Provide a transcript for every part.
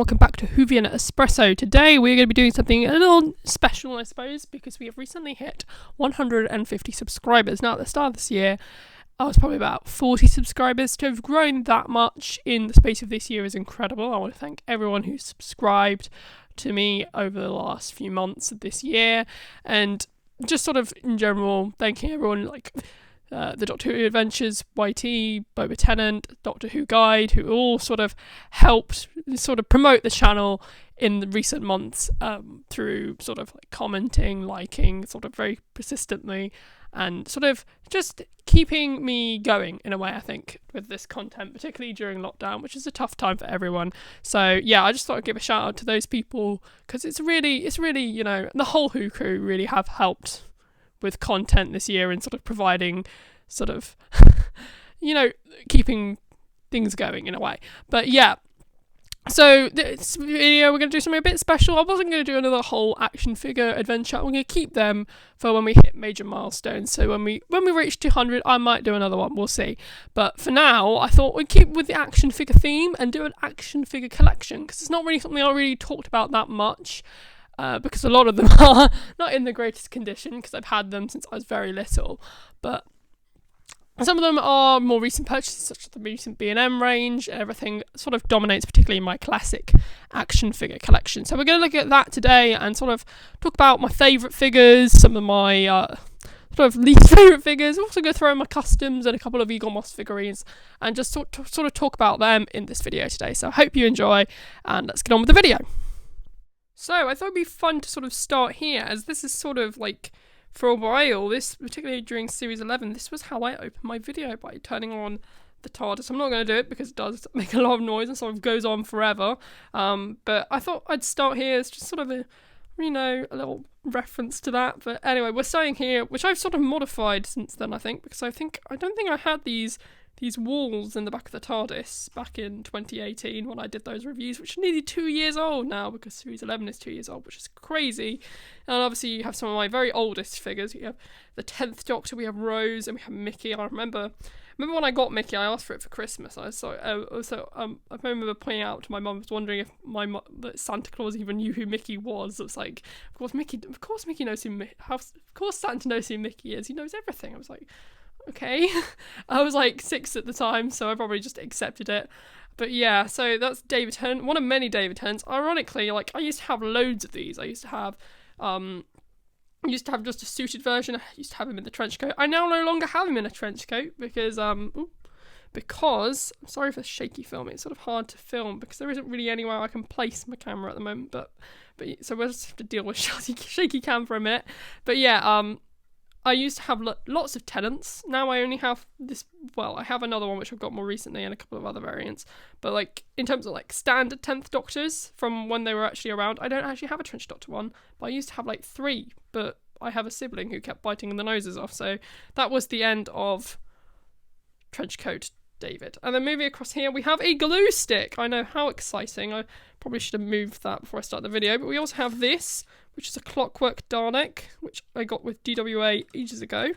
welcome back to Whovian Espresso. Today we're going to be doing something a little special, I suppose, because we have recently hit 150 subscribers. Now, at the start of this year, I was probably about 40 subscribers. To have grown that much in the space of this year is incredible. I want to thank everyone who's subscribed to me over the last few months of this year, and just sort of in general thanking everyone like the Doctor Who Adventures, YT, Boba Tennant, Doctor Who Guide, who all sort of helped sort of promote the channel in the recent months through sort of like commenting, liking, sort of very persistently, and sort of just keeping me going in a way, I think, with this content, particularly during lockdown, which is a tough time for everyone. So yeah, I just thought I'd give a shout out to those people, because it's really, you know, the whole Who crew really have helped with content this year and sort of providing sort of, you know, keeping things going in a way. But yeah, so this video we're going to do something a bit special. I wasn't going to do another whole action figure adventure. We're going to keep them for when we hit major milestones. So when we reach 200, I might do another one. We'll see. But for now, I thought we'd keep with the action figure theme and do an action figure collection, because it's not really something I really talked about that much. Because a lot of them are not in the greatest condition, because I've had them since I was very little. But some of them are more recent purchases, such as the recent B&M range, and everything sort of dominates, particularly in my classic action figure collection. So we're going to look at that today and sort of talk about my favourite figures, some of my sort of least favourite figures. I'm also going to throw in my customs and a couple of Eagle Moss figurines, and just sort of talk about them in this video today. So I hope you enjoy, and let's get on with the video. So I thought it'd be fun to sort of start here, as this is sort of like, for a while, this, particularly during Series 11, this was how I opened my video, by turning on the TARDIS. I'm not going to do it because it does make a lot of noise and sort of goes on forever. But I thought I'd start here as just sort of a, you know, a little reference to that. But anyway, we're starting here, which I've sort of modified since then, I think, because I don't think I had these walls in the back of the TARDIS back in 2018 when I did those reviews, which are nearly 2 years old now, because Series 11 is 2 years old, which is crazy. And obviously you have some of my very oldest figures. You have the 10th Doctor, we have Rose, and we have Mickey. And I remember when I got Mickey, I asked for it for Christmas. I remember pointing out to my mum, was wondering if that Santa Claus even knew who Mickey was. It was like, of course Mickey knows of course Santa knows who Mickey is. He knows everything. I was like, okay. I was like 6 at the time, so I probably just accepted it. But yeah, so that's David Tennant, one of many David Tennants. Ironically, like, I used to have loads of these. I used to have just a suited version. I used to have him in the trench coat. I now no longer have him in a trench coat because I'm sorry for the shaky film. It's sort of hard to film because there isn't really anywhere I can place my camera at the moment. But so we'll just have to deal with shaky cam for a minute. But yeah, I used to have lots of Tennants. Now I only have this, well, I have another one which I've got more recently and a couple of other variants. But like, in terms of like standard 10th Doctors from when they were actually around, I don't actually have a Trench Doctor one, but I used to have like 3, but I have a sibling who kept biting the noses off. So that was the end of Trenchcoat David. And then moving across here, we have a glue stick. I know, how exciting. I probably should have moved that before I start the video. But we also have this, which is a Clockwork Dalek, which I got with DWA ages ago,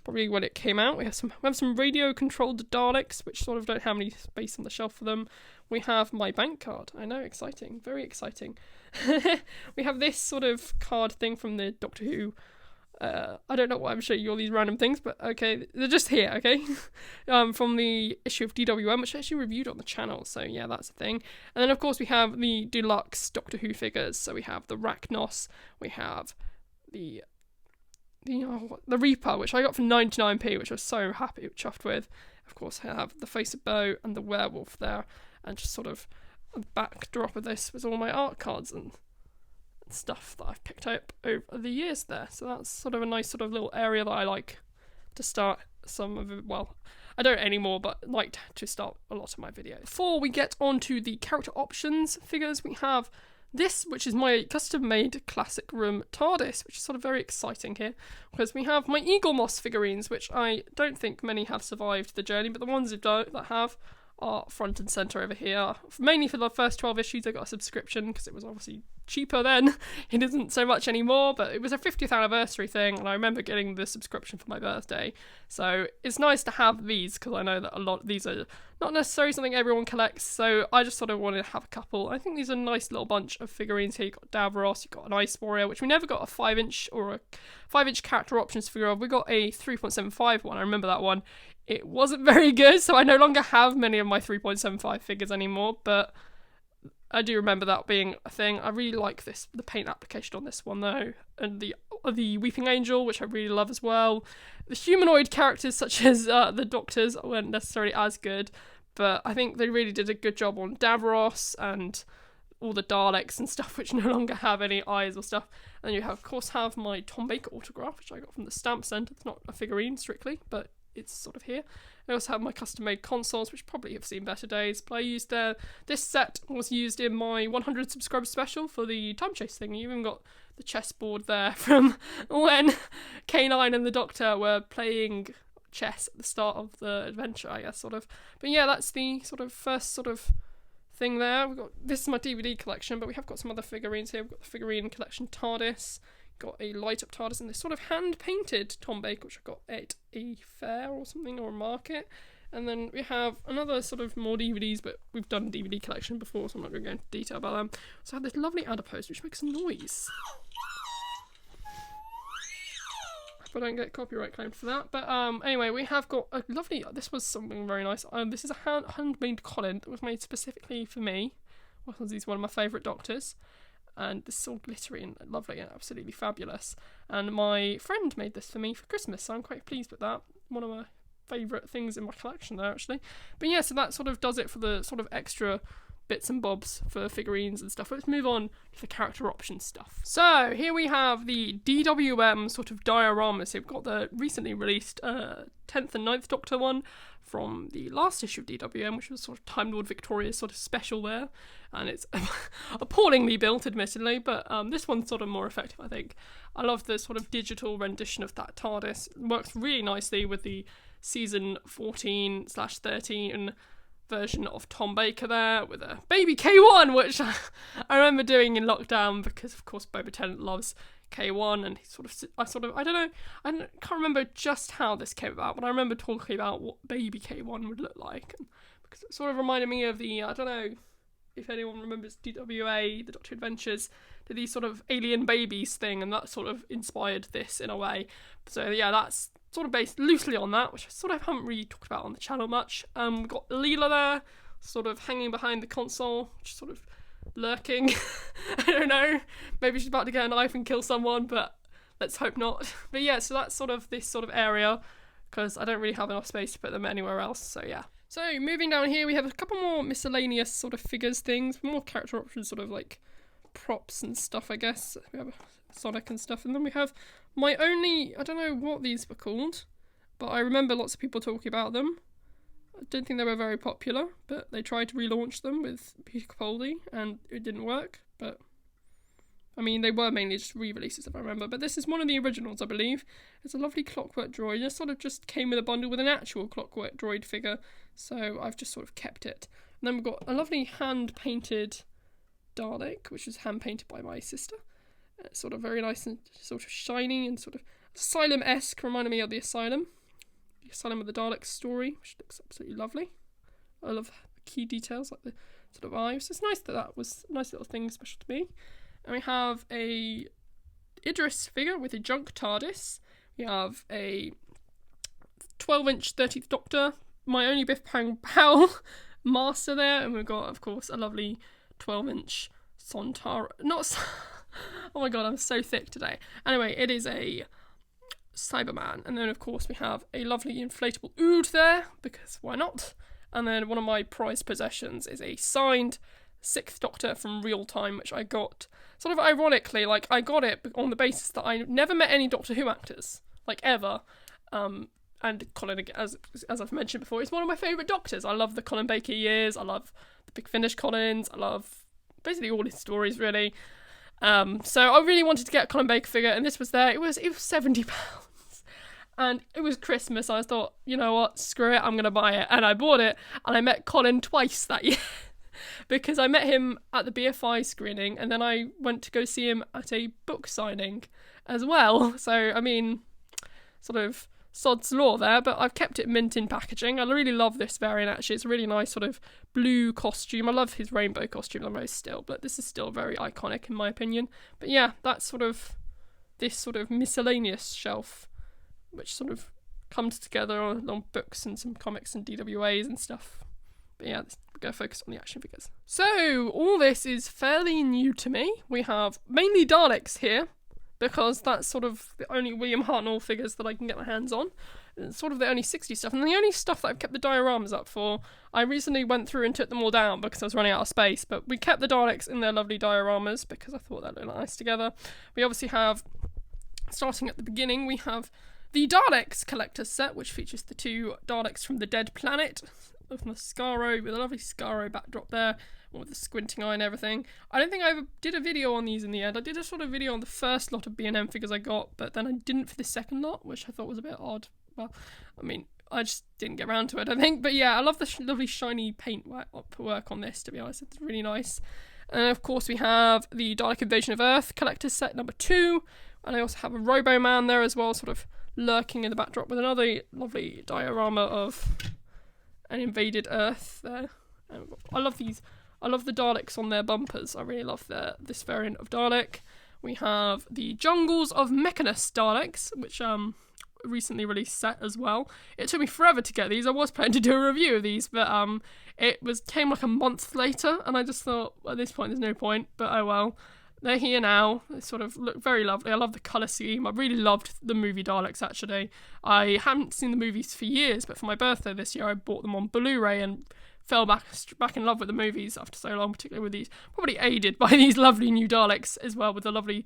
probably when it came out. We have some radio-controlled Daleks, which sort of don't have any space on the shelf for them. We have my bank card. I know, exciting, very exciting. We have this sort of card thing from the Doctor Who. I don't know why I'm showing you all these random things, but okay, they're just here, okay? From the issue of DWM, which I actually reviewed on the channel, so yeah, that's a thing. And then, of course, we have the deluxe Doctor Who figures. So we have the Rachnos, we have the Reaper, which I got for 99p, which I was so happy, chuffed with. Of course, I have the Face of Bo and the Werewolf there, and just sort of a backdrop of this was all my art cards and stuff that I've picked up over the years there. So that's sort of a nice sort of little area that I like to start some of it. Well, I don't anymore, but like to start a lot of my videos. Before we get on to the character options figures, we have this, which is my custom-made classic room TARDIS, which is sort of very exciting here, because we have my Eagle Moss figurines, which I don't think many have survived the journey, but the ones that have are front and centre over here. Mainly for the first 12 issues, I got a subscription because it was obviously cheaper then. It isn't so much anymore, but it was a 50th anniversary thing, and I remember getting the subscription for my birthday. So it's nice to have these, because I know that a lot of these are not necessarily something everyone collects, so I just sort of wanted to have a couple. I think these are a nice little bunch of figurines here. You've got Dioramas, you've got an Ice Warrior, which we never got a 5-inch or a 5-inch character options figure of. We got a 3.75 one, I remember that one. It wasn't very good, so I no longer have many of my 3.75 figures anymore, but I do remember that being a thing. I really like the paint application on this one though, and the Weeping Angel, which I really love as well. The humanoid characters such as the Doctors weren't necessarily as good, but I think they really did a good job on Davros and all the Daleks and stuff, which no longer have any eyes or stuff. And you of course have my Tom Baker autograph, which I got from the Stamp Centre. It's not a figurine strictly, but it's sort of here. I also have my custom-made consoles, which probably have seen better days, but I used this set was used in my 100 subscriber special for the Time Chase thing. You even got the chessboard there from when K9 and the Doctor were playing chess at the start of the adventure, I guess, sort of. But yeah, that's the sort of first sort of thing there. This is my DVD collection, but we have got some other figurines here. We've got the figurine collection TARDIS, got a light up TARDIS, and this sort of hand painted Tom Baker, which I got at a fair or something, or a market. And then we have another sort of more DVDs, but we've done a DVD collection before, so I'm not going to go into detail about them. So I have this lovely adipose, which makes a noise. Hope I don't get copyright claimed for that. But anyway, we have got a lovely, this was something very nice. This is a handmade Colin that was made specifically for me. He's one of my favourite Doctors. And this is all glittery and lovely and absolutely fabulous. And my friend made this for me for Christmas, so I'm quite pleased with that. One of my favourite things in my collection there, actually. But yeah, so that sort of does it for the sort of extra bits and bobs for figurines and stuff. Let's move on to the character option stuff. So here we have the DWM sort of dioramas. So we've got the recently released 10th and 9th Doctor one from the last issue of DWM, which was sort of Time Lord Victoria's sort of special there. And it's appallingly built, admittedly, but this one's sort of more effective, I think. I love the sort of digital rendition of that TARDIS. It works really nicely with the season 14/13 version of Tom Baker there, with a baby K1, which I remember doing in lockdown, because of course Boba Tennant loves K1, and I don't know, I can't remember just how this came about, but I remember talking about what baby K1 would look like, because it sort of reminded me of the, I don't know if anyone remembers DWA, the Doctor Adventures, did these sort of alien babies thing, and that sort of inspired this in a way. So yeah, that's sort of based loosely on that, which I sort of haven't really talked about on the channel much. We've got Leela there, sort of hanging behind the console, just sort of lurking. I don't know, maybe she's about to get a knife and kill someone, but let's hope not. But yeah, so that's sort of this sort of area, because I don't really have enough space to put them anywhere else, so yeah. So moving down here, we have a couple more miscellaneous sort of figures things, more character options, sort of like props and stuff, I guess. We have Sonic and stuff, and then we have my only, I don't know what these were called, but I remember lots of people talking about them. I don't think they were very popular, but they tried to relaunch them with Peter Capaldi, and it didn't work, but I mean, they were mainly just re-releases, if I remember, but this is one of the originals, I believe. It's a lovely Clockwork Droid. It sort of just came with a bundle with an actual Clockwork Droid figure, so I've just sort of kept it. And then we've got a lovely hand-painted Dalek, which was hand-painted by my sister. It's sort of very nice and sort of shiny and sort of Asylum-esque, reminded me of the Asylum. The Asylum of the Dalek story, which looks absolutely lovely. I love the key details, like the sort of eyes. It's nice that was a nice little thing special to me. And we have a Idris figure with a junk TARDIS. We have a 12-inch 13th Doctor, my only Biff Pang Pow master there, and we've got, of course, a lovely 12-inch Sontara. Oh my god, I'm so thick today. Anyway, it is a Cyberman, and then of course we have a lovely inflatable Ood there, because why not? And then one of my prized possessions is a signed 6th Doctor from Real Time, which I got sort of ironically, like I got it on the basis that I never met any Doctor Who actors, like ever. And Colin, as I've mentioned before, is one of my favourite Doctors. I love the Colin Baker years, I love the Big Finish Collins, I love basically all his stories really. So I really wanted to get a Colin Baker figure, and this was there. It was £70. And it was Christmas, so I thought, you know what, screw it, I'm going to buy it. And I bought it, and I met Colin twice that year. because I met him at the BFI screening, and then I went to go see him at a book signing as well. So, I mean, sort of sod's law there, but I've kept it mint in packaging. I really love this variant, actually. It's a really nice sort of blue costume. I love his rainbow costume the most still, but this is still very iconic in my opinion. But yeah, that's sort of this sort of miscellaneous shelf, which sort of comes together along books and some comics and DWAs and stuff. But yeah, we're going to focus on the action figures. So, all this is fairly new to me. We have mainly Daleks here, because that's sort of the only William Hartnell figures that I can get my hands on. It's sort of the only 60 stuff, and the only stuff that I've kept the dioramas up for. I recently went through and took them all down because I was running out of space, but we kept the Daleks in their lovely dioramas because I thought that looked nice together. We obviously have, starting at the beginning, we have the Daleks collector's set, which features the 2 Daleks from the Dead Planet, of the Scaro, with a lovely Scaro backdrop there, with the squinting eye and everything. I don't think I ever did a video on these in the end. I did a sort of video on the first lot of B&M figures I got, but then I didn't for the second lot, which I thought was a bit odd. Well, I mean, I just didn't get around to it, I think. But yeah, I love the lovely shiny paint work on this, to be honest. It's really nice. And of course we have the Dalek Invasion of Earth collector's set number 2, and I also have a Robo-Man there as well, sort of lurking in the backdrop with another lovely diorama of an invaded Earth there. I love these. I love the Daleks on their bumpers. I really love this variant of Dalek. We have the Jungles of Mechanus Daleks, which recently released set as well. It took me forever to get these. I was planning to do a review of these, but came like a month later, and I just thought at this point there's no point. But oh well. They're here now. They sort of look very lovely. I love the colour scheme. I really loved the movie Daleks, actually. I haven't seen the movies for years, but for my birthday this year, I bought them on Blu-ray and fell back in love with the movies after so long, particularly with these, probably aided by these lovely new Daleks as well, with the lovely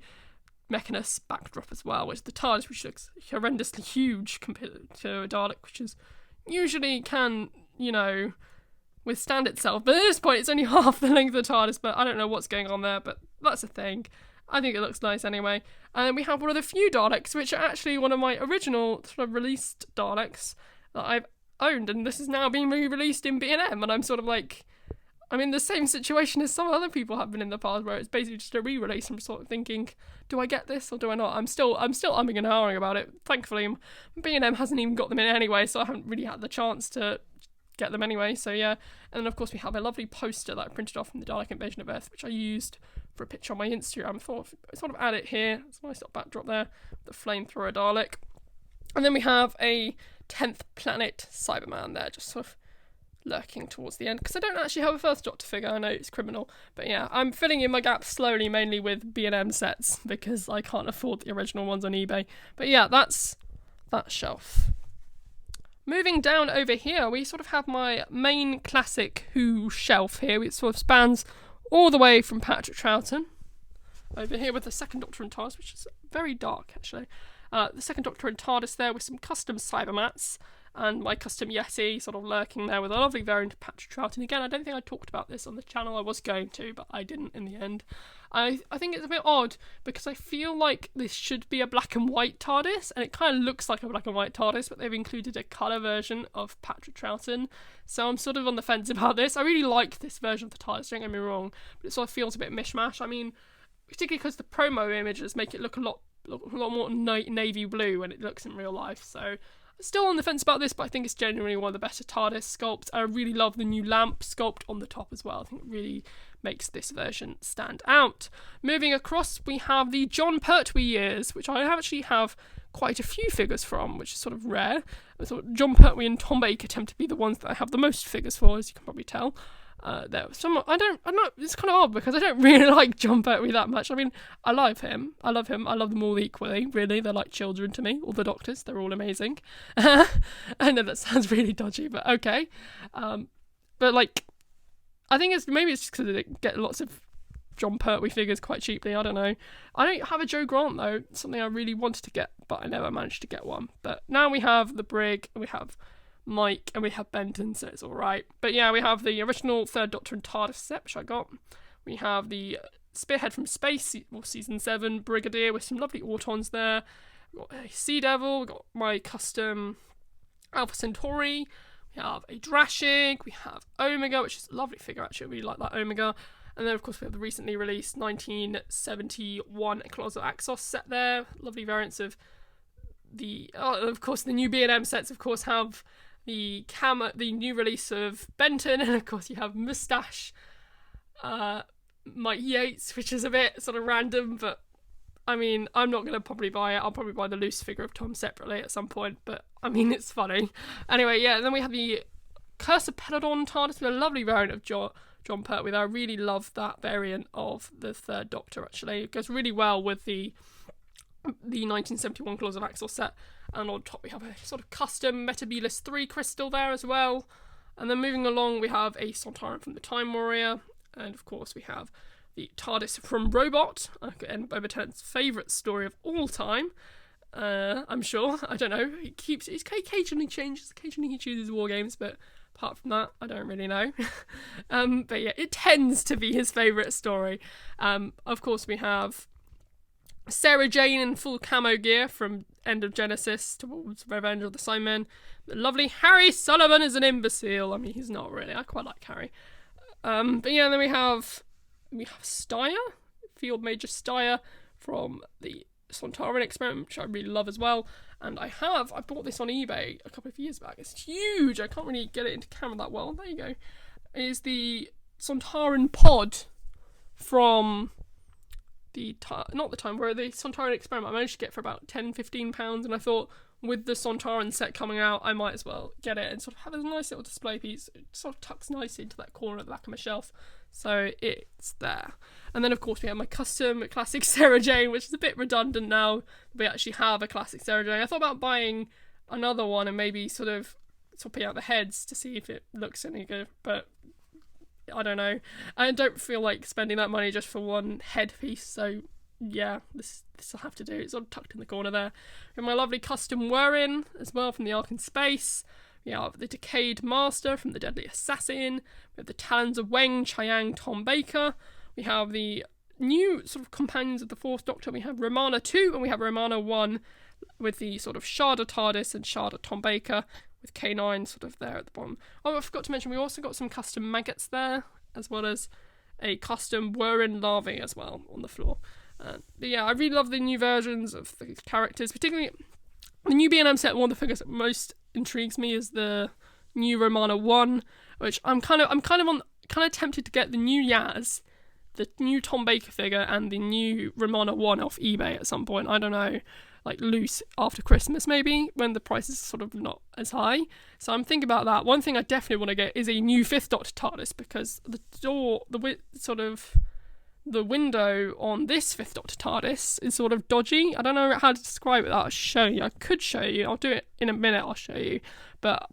Mechanus backdrop as well, which the TARDIS, which looks horrendously huge compared to a Dalek, which is usually can, withstand itself. But at this point, it's only half the length of the TARDIS, but I don't know what's going on there, but that's a thing. I think it looks nice anyway. And then we have one of the few Daleks, which are actually one of my original sort of released Daleks that I've owned, and this is now being re-released in B&M, and I'm sort of like, I'm in the same situation as some other people have been in the past, where it's basically just a re-release. I'm sort of thinking, do I get this or do I not? I'm still umming and ahhing about it. Thankfully, B&M hasn't even got them in anyway, so I haven't really had the chance to get them anyway, so yeah. And then of course we have a lovely poster that I printed off from the Dalek Invasion of Earth, which I used for a picture on my Instagram. I thought I sort of add it here. It's a nice little backdrop there, the flamethrower Dalek. And then we have a 10th Planet Cyberman there, just sort of lurking towards the end, because I don't actually have a first Doctor figure. I know it's criminal, but yeah, I'm filling in my gaps slowly, mainly with B&M sets, because I can't afford the original ones on eBay. But yeah, that's that shelf. Moving down over here, we sort of have my main classic Who shelf here, which sort of spans all the way from Patrick Troughton. Over here with the second Doctor and TARDIS, which is very dark actually. The second Doctor and TARDIS there with some custom Cybermats, and my custom Yeti sort of lurking there with a lovely variant of Patrick Troughton. Again, I don't think I talked about this on the channel. I was going to, but I didn't in the end. I think it's a bit odd because I feel like this should be a black and white TARDIS, and it kind of looks like a black and white TARDIS, but they've included a colour version of Patrick Troughton. So I'm sort of on the fence about this. I really like this version of the TARDIS, don't get me wrong, but it sort of feels a bit mishmash. I mean, particularly because the promo images make it look a lot more navy blue when it looks in real life. So still on the fence about this, but I think it's genuinely one of the better TARDIS sculpts. I really love the new lamp sculpt on the top as well. I think it really makes this version stand out. Moving across, we have the John Pertwee years, which I actually have quite a few figures from, which is sort of rare. I thought John Pertwee and Tom Baker tend to be the ones that I have the most figures for, as you can probably tell. There was some, I don't know, it's kind of odd because I don't really like John Pertwee that much. I mean, I love him. I love them all equally, really. They're like children to me. All the Doctors, they're all amazing. I know that sounds really dodgy, but okay. But like, I think it's just because they get lots of John Pertwee figures quite cheaply. I don't know. I don't have a Joe Grant though, something I really wanted to get, but I never managed to get one. But now we have the Brig, and we have Mike, and we have Benton, so it's alright. But yeah, we have the original Third Doctor and TARDIS set, which I got. We have the Spearhead from Space, Season 7 Brigadier with some lovely Autons there. We've got a Sea Devil, we've got my custom Alpha Centauri. We have a Drashig, we have Omega, which is a lovely figure actually, I really like that Omega. And then of course we have the recently released 1971 Colossal Axos set there, lovely variants of of course the new B&M sets of course have the new release of Benton, and of course you have Moustache, Mike Yates, which is a bit sort of random, but I mean, I'm not going to probably buy it. I'll probably buy the loose figure of Tom separately at some point, but I mean, it's funny. Anyway, yeah, and then we have the Curse of Peladon TARDIS with a lovely variant of John Pertwee. I really love that variant of the Third Doctor, actually. It goes really well with the 1971 Claws of Axel set, and on top we have a sort of custom Metebelis 3 crystal there as well. And then moving along we have a Sontaran from the Time Warrior, and of course we have the TARDIS from Robot, and Boba Tennant's favourite story of all time. I'm sure. I don't know. He occasionally changes. Occasionally he chooses war games, but apart from that, I don't really know. But yeah, it tends to be his favourite story. Of course, we have Sarah Jane in full camo gear from End of Genesis towards Revenge of the Cybermen. The lovely Harry Sullivan is an imbecile. I mean, he's not really. I quite like Harry. But yeah, then we have Steyer, Field Major Steyer from the Sontaran Experiment, which I really love as well. And I bought this on eBay a couple of years back. It's huge. I can't really get it into camera that well. There you go. It is the Sontaran Pod from the Sontaran Experiment. I managed to get for about £10-15, and I thought with the Sontaran set coming out, I might as well get it and sort of have a nice little display piece. It sort of tucks nicely into that corner at the back of my shelf, so it's there. And then of course we have my custom classic Sarah Jane, which is a bit redundant now. We actually have a classic Sarah Jane. I thought about buying another one and maybe sort of swapping out the heads to see if it looks any good, but I don't know. I don't feel like spending that money just for one headpiece, so yeah, this will have to do. It's sort of tucked in the corner there. And my lovely custom Whirrin as well from the Ark in Space. We have the Decayed Master from the Deadly Assassin. We have the Talons of Weng, Chiang, Tom Baker. We have the new sort of companions of the Fourth Doctor. We have Romana 2 and we have Romana 1 with the sort of Sharda TARDIS and Sharda Tom Baker with K9 sort of there at the bottom. Oh, I forgot to mention we also got some custom maggots there, as well as a custom Whirrin larvae as well on the floor. But yeah, I really love the new versions of the characters, particularly the new B&M set. One of the figures that most intrigues me is the new Romana 1, which I'm kind of tempted to get the new Yaz, the new Tom Baker figure, and the new Romana 1 off eBay at some point. I don't know, like loose after Christmas maybe, when the price is sort of not as high. So I'm thinking about that. One thing I definitely want to get is a new Fifth Doctor TARDIS, because the window on this Fifth Doctor TARDIS is sort of dodgy. I don't know how to describe it without showing you. I could show you. I'll do it in a minute. I'll show you. But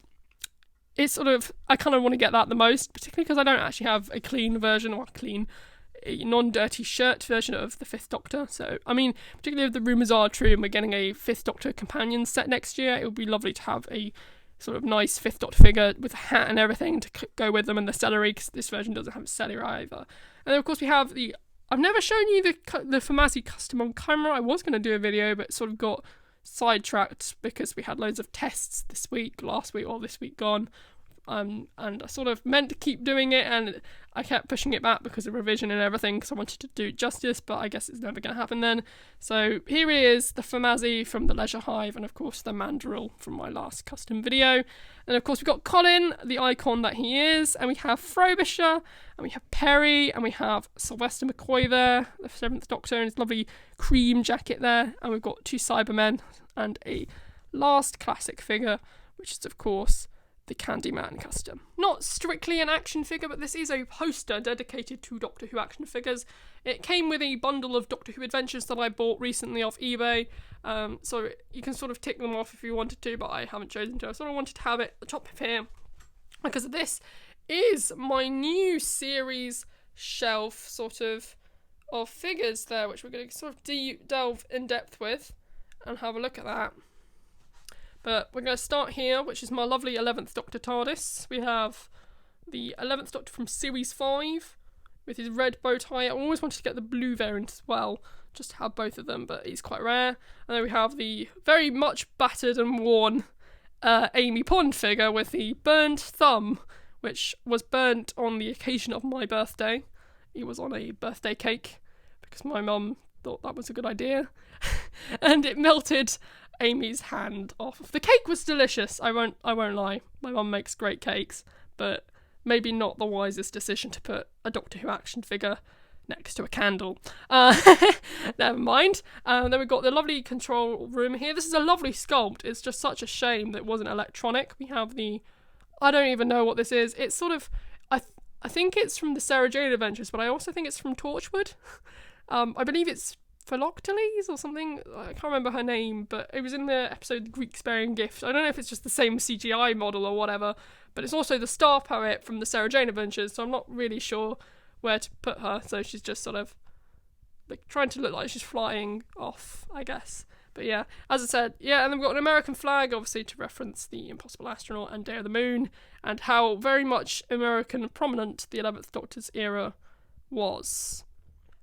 it's sort of, I kind of want to get that the most, particularly because I don't actually have a clean version or a non-dirty shirt version of the Fifth Doctor. So, I mean, particularly if the rumours are true and we're getting a Fifth Doctor companion set next year, it would be lovely to have a sort of nice Fifth Doctor figure with a hat and everything to go with them, and the celery, because this version doesn't have a celery either. And then of course we have I've never shown you the Famazi custom on camera. I was going to do a video, but sort of got sidetracked because we had loads of tests this week gone. And I sort of meant to keep doing it, and I kept pushing it back because of revision and everything, because I wanted to do it justice, but I guess it's never going to happen then. So here he is, the Famazi from the Leisure Hive, and of course the Mandrill from my last custom video. And of course we've got Colin, the icon that he is, and we have Frobisher, and we have Perry, and we have Sylvester McCoy there, the Seventh Doctor, in his lovely cream jacket there, and we've got two Cybermen, and a last classic figure, which is of course the Candyman custom. Not strictly an action figure, but this is a poster dedicated to Doctor Who action figures. It came with a bundle of Doctor Who adventures that I bought recently off eBay, so you can sort of tick them off if you wanted to, but I haven't chosen to. I sort of wanted to have it at the top of here, because this is my new series shelf sort of figures there, which we're going to sort of delve in depth with and have a look at that. But we're going to start here, which is my lovely 11th Doctor TARDIS. We have the 11th Doctor from Series 5 with his red bow tie. I always wanted to get the blue variant as well, just to have both of them, but he's quite rare. And then we have the very much battered and worn Amy Pond figure with the burned thumb, which was burnt on the occasion of my birthday. It was on a birthday cake because my mum thought that was a good idea. And it melted Amy's hand off. The cake was delicious, I won't lie. My mum makes great cakes, but maybe not the wisest decision to put a Doctor Who action figure next to a candle. Never mind. Then we've got the lovely control room here. This is a lovely sculpt. It's just such a shame that it wasn't electronic. We have I don't even know what this is. It's sort of, I think it's from the Sarah Jane Adventures, but I also think it's from Torchwood. I believe it's Philoctetes or something. I can't remember her name, but it was in the episode The Greek Sparing Gift. I don't know if it's just the same CGI model or whatever, but it's also the star poet from the Sarah Jane Adventures, so I'm not really sure where to put her. So she's just sort of like trying to look like she's flying off, I guess. But yeah, as I said, yeah, and then we've got an American flag, obviously, to reference the Impossible Astronaut and Day of the Moon, and how very much American and prominent the 11th Doctor's era was.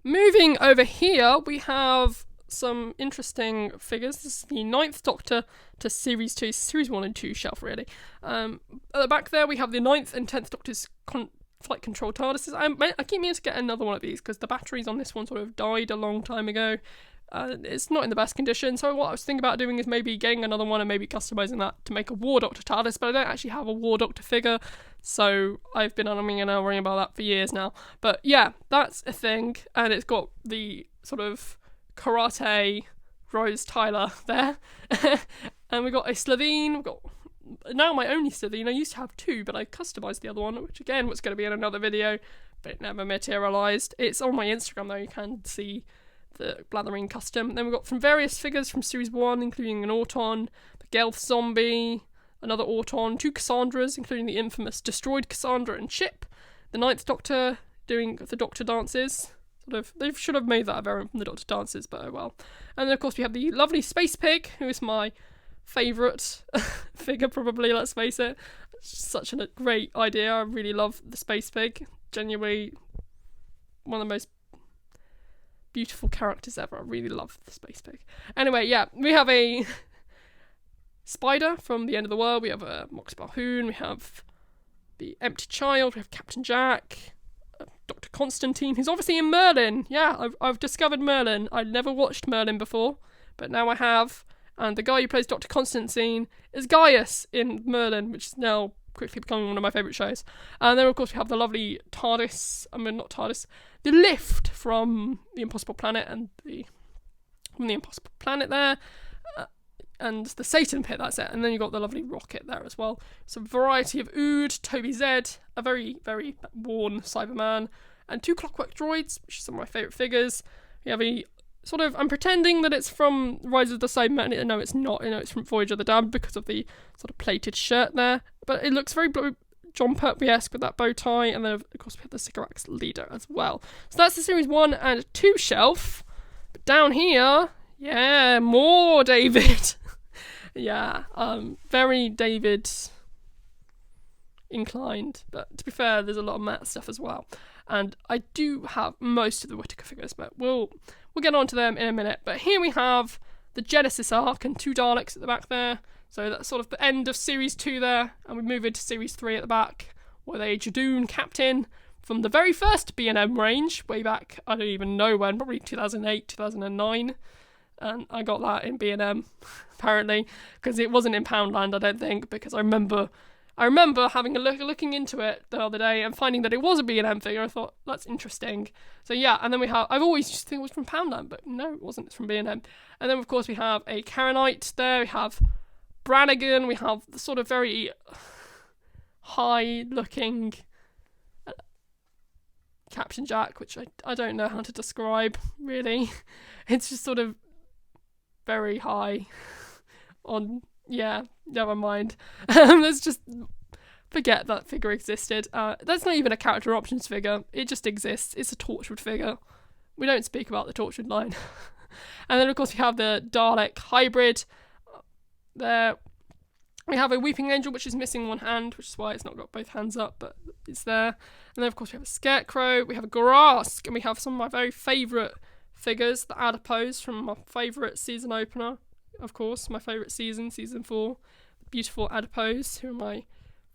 Moving over here, we have some interesting figures. This is the 9th Doctor to Series 2, Series 1 and 2 shelf, really. At the back there, we have the 9th and 10th Doctor's flight control TARDISes. I keep meaning to get another one of these, because the batteries on this one sort of died a long time ago. It's not in the best condition, so what I was thinking about doing is maybe getting another one and maybe customising that to make a War Doctor TARDIS, but I don't actually have a War Doctor figure, so I've been umming and ahhing about that for years now. But yeah, that's a thing, and it's got the sort of karate Rose Tyler there. And we've got a Slovene, we've got now my only Slovene. I used to have two, but I customised the other one, which again was going to be in another video, but it never materialised. It's on my Instagram though, you can see the Blathering custom. Then we've got from various figures from Series 1, including an Auton, the Gelth Zombie, another Auton, two Cassandras, including the infamous Destroyed Cassandra and Chip, the 9th Doctor doing the Doctor dances. They should have made that a variant from the Doctor dances, but oh well. And then of course we have the lovely Space Pig, who is my favourite figure probably, let's face it. It's such a great idea. I really love the Space Pig. Genuinely one of the most beautiful characters ever. I really love the Space Pig. Anyway, yeah, we have a Spider from The End of the World, we have a Mox Balhoun, we have the Empty Child, we have Captain Jack, Dr. Constantine, who's obviously in Merlin. Yeah, I've discovered Merlin. I'd never watched Merlin before, but now I have. And the guy who plays Dr. Constantine is Gaius in Merlin, which is now quickly becoming one of my favourite shows. And then, of course, we have the lovely the lift from The Impossible Planet and from The Impossible Planet there. And the Satan Pit, that's it. And then you got the lovely rocket there as well. So a variety of Ood, Toby Zed, a very, very worn Cyberman, and two Clockwork Droids, which are some of my favourite figures. We have a sort of, I'm pretending that it's from Rise of the Cyberman. No, it's not. It's from Voyage of the Damned because of the sort of plated shirt there. But it looks very John Pertwee-esque with that bow tie. And then, of course, we have the Sycorax leader as well. So that's the Series 1 and 2 shelf. But down here, yeah, more David. Yeah, very David inclined, but to be fair, there's a lot of Matt stuff as well. And I do have most of the Whittaker figures, but we'll get on to them in a minute. But here we have the Genesis arc and two Daleks at the back there. So that's sort of the end of Series 2 there, and we move into Series 3 at the back, with a Jadoon captain from the very first B&M range, way back, I don't even know when, probably 2008, 2009. And I got that in B&M, apparently, because it wasn't in Poundland, I don't think, because I remember having looking into it the other day and finding that it was a B&M figure. I thought, that's interesting. So yeah, and then I've always just think it was from Poundland, but no, it wasn't, it's from B&M. And then of course we have a Karenite there, we have Brannigan, we have the sort of very high looking Captain Jack, which I don't know how to describe, really. It's just sort of very high on, yeah, never mind. Let's just forget that figure existed. That's not even a character options figure, it just exists. It's a Torchwood figure. We don't speak about the Torchwood line. And then of course we have the Dalek hybrid there. We have a Weeping Angel, which is missing one hand, which is why it's not got both hands up, but it's there. And then of course we have a Scarecrow, we have a Gorask, and we have some of my very favourite figures, the Adipose from my favourite season opener, of course, my favourite season 4, beautiful adipose, who are my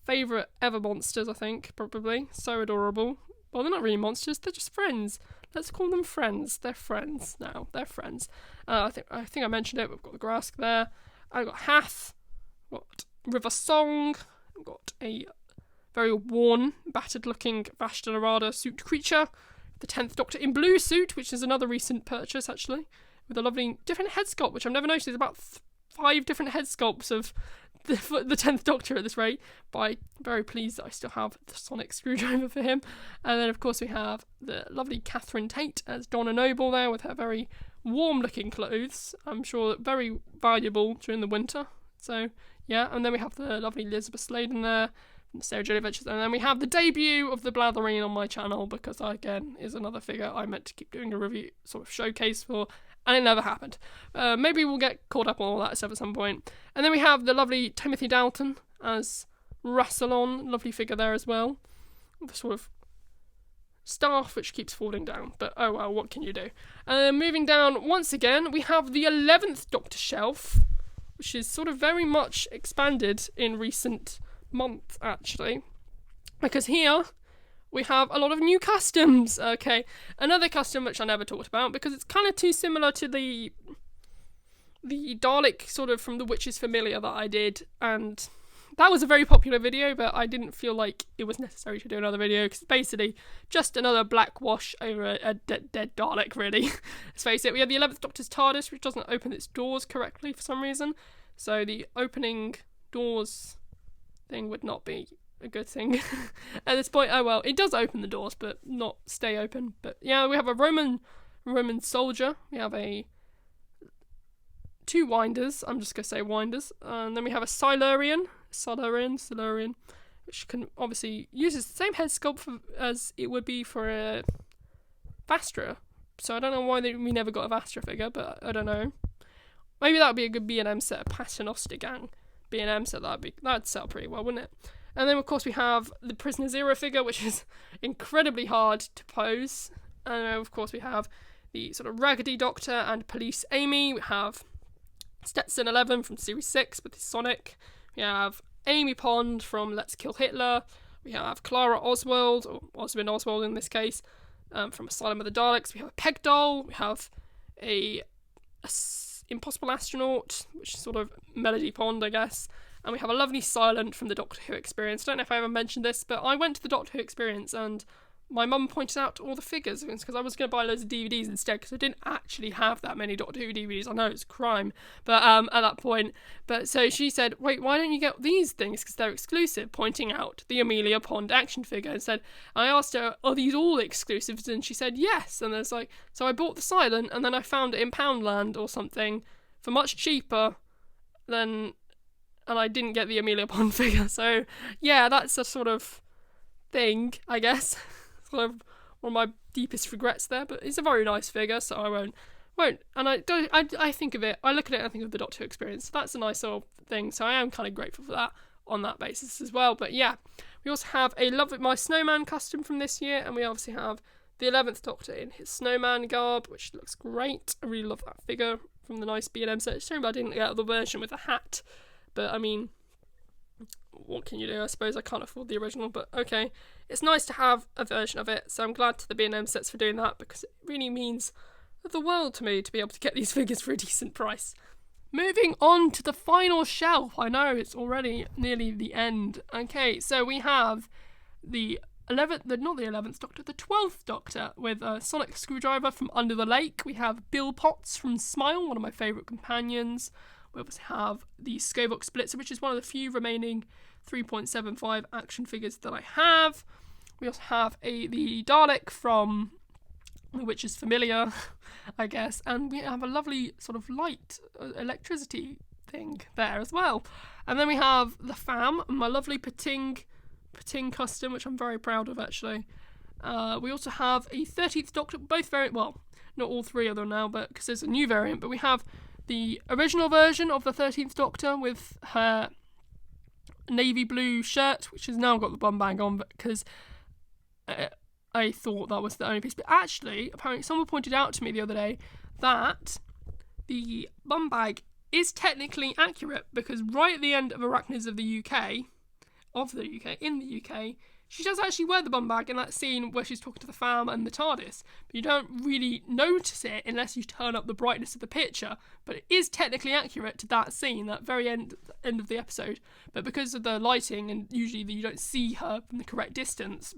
favourite ever monsters, I think, probably. So adorable. Well, they're not really monsters, they're just friends. Let's call them friends. They're friends now. They're friends. I think I mentioned it. We've got the Grask there. I've got Hath. I've got River Song. I've got a very worn, battered-looking Vashta suit creature. The 10th Doctor in blue suit, which is another recent purchase, actually, with a lovely different head sculpt, which I've never noticed. There's about 5 different head sculpts of the 10th Doctor at this rate, but I'm very pleased that I still have the sonic screwdriver for him. And then, of course, we have the lovely Catherine Tate as Donna Noble there with her very warm-looking clothes. I'm sure very valuable during the winter. So, yeah, and then we have the lovely Elizabeth Sladen there from the Sarah Jane Adventures. And then we have the debut of the Blatherine on my channel, because, again, is another figure I meant to keep doing a review sort of showcase for, and it never happened. Maybe we'll get caught up on all that stuff at some point. And then we have the lovely Timothy Dalton as Rassilon, lovely figure there as well. The sort of staff which keeps falling down, but oh well, what can you do? Moving down, once again, we have the 11th Doctor shelf, which is sort of very much expanded in recent months, actually. Because here we have a lot of new customs. Okay, another custom which I never talked about because it's kind of too similar to the Dalek sort of from The Witch's Familiar that I did, and that was a very popular video, but I didn't feel like it was necessary to do another video because it's basically just another black wash over a dead Dalek, really. Let's face it, we have the 11th Doctor's TARDIS, which doesn't open its doors correctly for some reason, so the opening doors thing would not be a good thing at this point. Oh well, it does open the doors, but not stay open. But yeah, we have a Roman soldier. We have 2 winders. I'm just gonna say winders. And then we have a Silurian, which can obviously uses the same head sculpt as it would be for a Vastra. So I don't know why we never got a Vastra figure, but I don't know. Maybe that would be a good B&M set, a Paternoster Gang B&M set. That'd sell pretty well, wouldn't it? And then, of course, we have the Prisoner Zero figure, which is incredibly hard to pose. And, of course, we have the sort of Raggedy Doctor and Police Amy. We have Stetson 11 from Series 6 with his Sonic. We have Amy Pond from Let's Kill Hitler. We have Clara Oswald, or Oswin Oswald in this case, from Asylum of the Daleks. We have a Peg Doll. We have a Impossible Astronaut, which is sort of Melody Pond, I guess. And we have a lovely Silent from the Doctor Who Experience. I don't know if I ever mentioned this, but I went to the Doctor Who Experience and my mum pointed out all the figures because I was going to buy loads of DVDs instead because I didn't actually have that many Doctor Who DVDs. I know it's a crime, but at that point. But so she said, wait, why don't you get these things because they're exclusive, pointing out the Amelia Pond action figure. And said, I asked her, are these all exclusives? And she said, yes. And there's like, so I bought the Silent and then I found it in Poundland or something for much cheaper than... And I didn't get the Amelia Pond figure. So, yeah, that's a sort of thing, I guess. Sort of one of my deepest regrets there. But it's a very nice figure, so I won't. And I think of it, I look at it and I think of the Doctor Who Experience. So that's a nice sort of thing. So I am kind of grateful for that on that basis as well. But yeah, we also have a Love It My Snowman custom from this year. And we obviously have the 11th Doctor in his snowman garb, which looks great. I really love that figure from the nice B&M set. It's a shame I didn't get the version with a hat. But, I mean, what can you do? I suppose I can't afford the original, but okay. It's nice to have a version of it, so I'm glad to the B&M sets for doing that, because it really means the world to me to be able to get these figures for a decent price. Moving on to the final shelf. I know, it's already nearly the end. Okay, so we have the 11th Doctor, the 12th Doctor, with a sonic screwdriver from Under the Lake. We have Bill Potts from Smile, one of my favourite companions. We obviously have the Skovok Splitzer, which is one of the few remaining 3.75 action figures that I have. We also have the Dalek from The Witch's Familiar, I guess. And we have a lovely sort of light electricity thing there as well. And then we have the Fam, my lovely Pating custom, which I'm very proud of, actually. We also have a 13th Doctor, both variant, well, not all 3 of them now, but because there's a new variant, but we have the original version of the 13th Doctor with her navy blue shirt, which has now got the bum bag on, because I thought that was the only piece. But actually, apparently someone pointed out to me the other day that the bum bag is technically accurate, because right at the end of Arachnids in the UK, she does actually wear the bum bag in that scene where she's talking to the fam and the TARDIS, but you don't really notice it unless you turn up the brightness of the picture. But it is technically accurate to that scene, that very end of the episode. But because of the lighting, and usually you don't see her from the correct distance,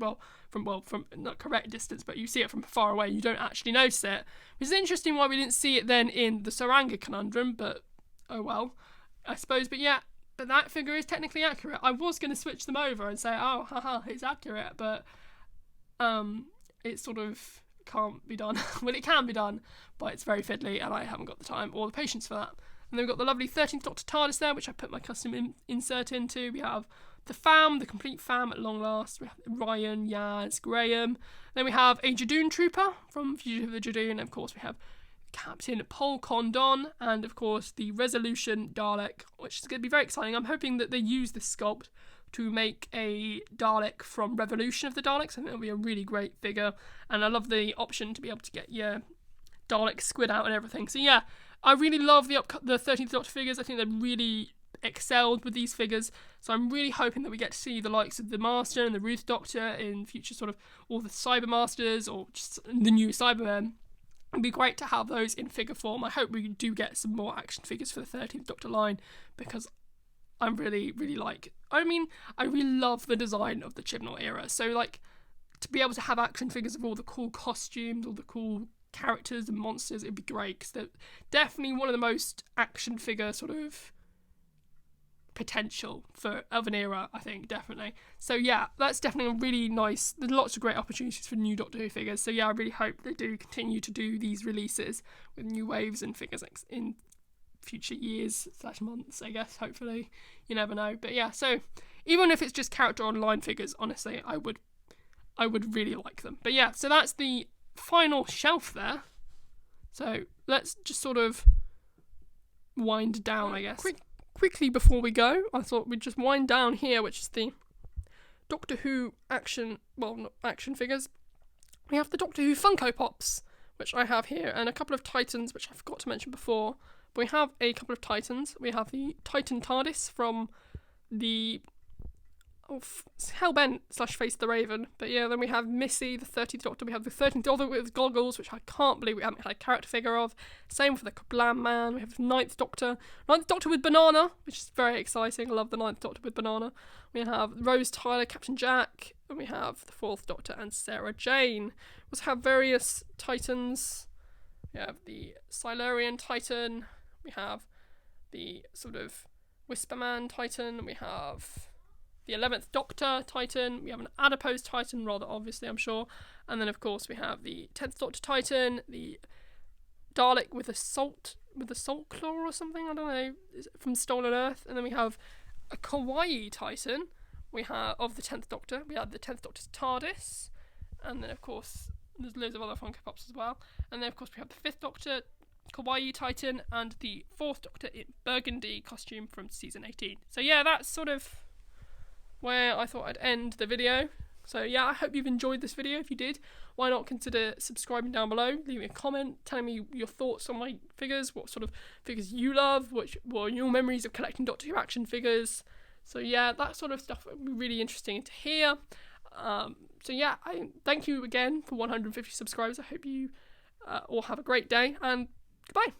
from not correct distance, but you see it from far away, you don't actually notice it. Which is interesting why we didn't see it then in the Saranga conundrum, but oh well, I suppose. But yeah, but that figure is technically accurate. I was going to switch them over and say, oh, haha, it's accurate, but it sort of can't be done. Well, it can be done, but it's very fiddly, and I haven't got the time or the patience for that. And then we've got the lovely 13th Doctor TARDIS there, which I put my custom insert into. We have the fam, the complete fam at long last. We have Ryan, Yaz, Graham. Then we have a Jadoon trooper from Fugitive of the Jadoon. And of course, we have Captain Paul Condon, and of course the Resolution Dalek, which is going to be very exciting. I'm hoping that they use this sculpt to make a Dalek from Revolution of the Daleks. I think it'll be a really great figure, and I love the option to be able to get your Dalek squid out and everything. So yeah, I really love the 13th Doctor figures. I think they're really excelled with these figures, so I'm really hoping that we get to see the likes of the Master and the Ruth Doctor in future, sort of all the Cyber Masters or just the new Cybermen. It'd be great to have those in figure form. I hope we do get some more action figures for the 13th Doctor line, because I'm really I really love the design of the Chibnall era. So like, to be able to have action figures of all the cool costumes, all the cool characters and monsters, it'd be great, because they're definitely one of the most action figure sort of potential of an era, I think, definitely. So yeah, that's definitely a really nice, there's lots of great opportunities for new Doctor Who figures. So yeah, I really hope they do continue to do these releases with new waves and figures in future years / months, I guess, hopefully. You never know. But yeah, so even if it's just character online figures, honestly, I would really like them. But yeah, so that's the final shelf there. So let's just sort of wind down, I guess. Quickly before we go, I thought we'd just wind down here, which is the Doctor Who not action figures. We have the Doctor Who Funko Pops, which I have here, and a couple of Titans, which I forgot to mention before. But we have a couple of Titans. We have the Titan TARDIS from the Hellbent / Face the Raven. But yeah, then we have Missy, the 13th Doctor. We have the 13th Doctor with goggles, which I can't believe we haven't had a character figure of. Same for the Kablam Man. We have the 9th Doctor. 9th Doctor with banana, which is very exciting. I love the 9th Doctor with banana. We have Rose Tyler, Captain Jack. And we have the 4th Doctor and Sarah Jane. We also have various Titans. We have the Silurian Titan. We have the sort of Whisperman Titan. We have the 11th Doctor Titan. We have an adipose Titan, rather obviously, I'm sure. And then, of course, we have the 10th Doctor Titan, the Dalek with a salt claw or something, I don't know, from Stolen Earth. And then we have a Kawaii Titan. We have of the 10th Doctor. We have the 10th Doctor's TARDIS. And then, of course, there's loads of other Funko Pops as well. And then, of course, we have the 5th Doctor Kawaii Titan and the 4th Doctor in burgundy costume from season 18. So yeah, that's sort of where I thought I'd end the video. So yeah, I hope you've enjoyed this video. If you did, why not consider subscribing down below, leave me a comment, telling me your thoughts on my figures, what sort of figures you love, what are your memories of collecting Doctor Who action figures. So yeah, that sort of stuff would be really interesting to hear. So yeah, I thank you again for 150 subscribers. I hope you all have a great day, and goodbye.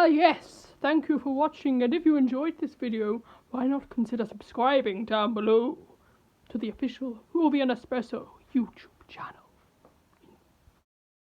Yes, thank you for watching, and if you enjoyed this video, why not consider subscribing down below to the official Who Will Be an Espresso YouTube channel.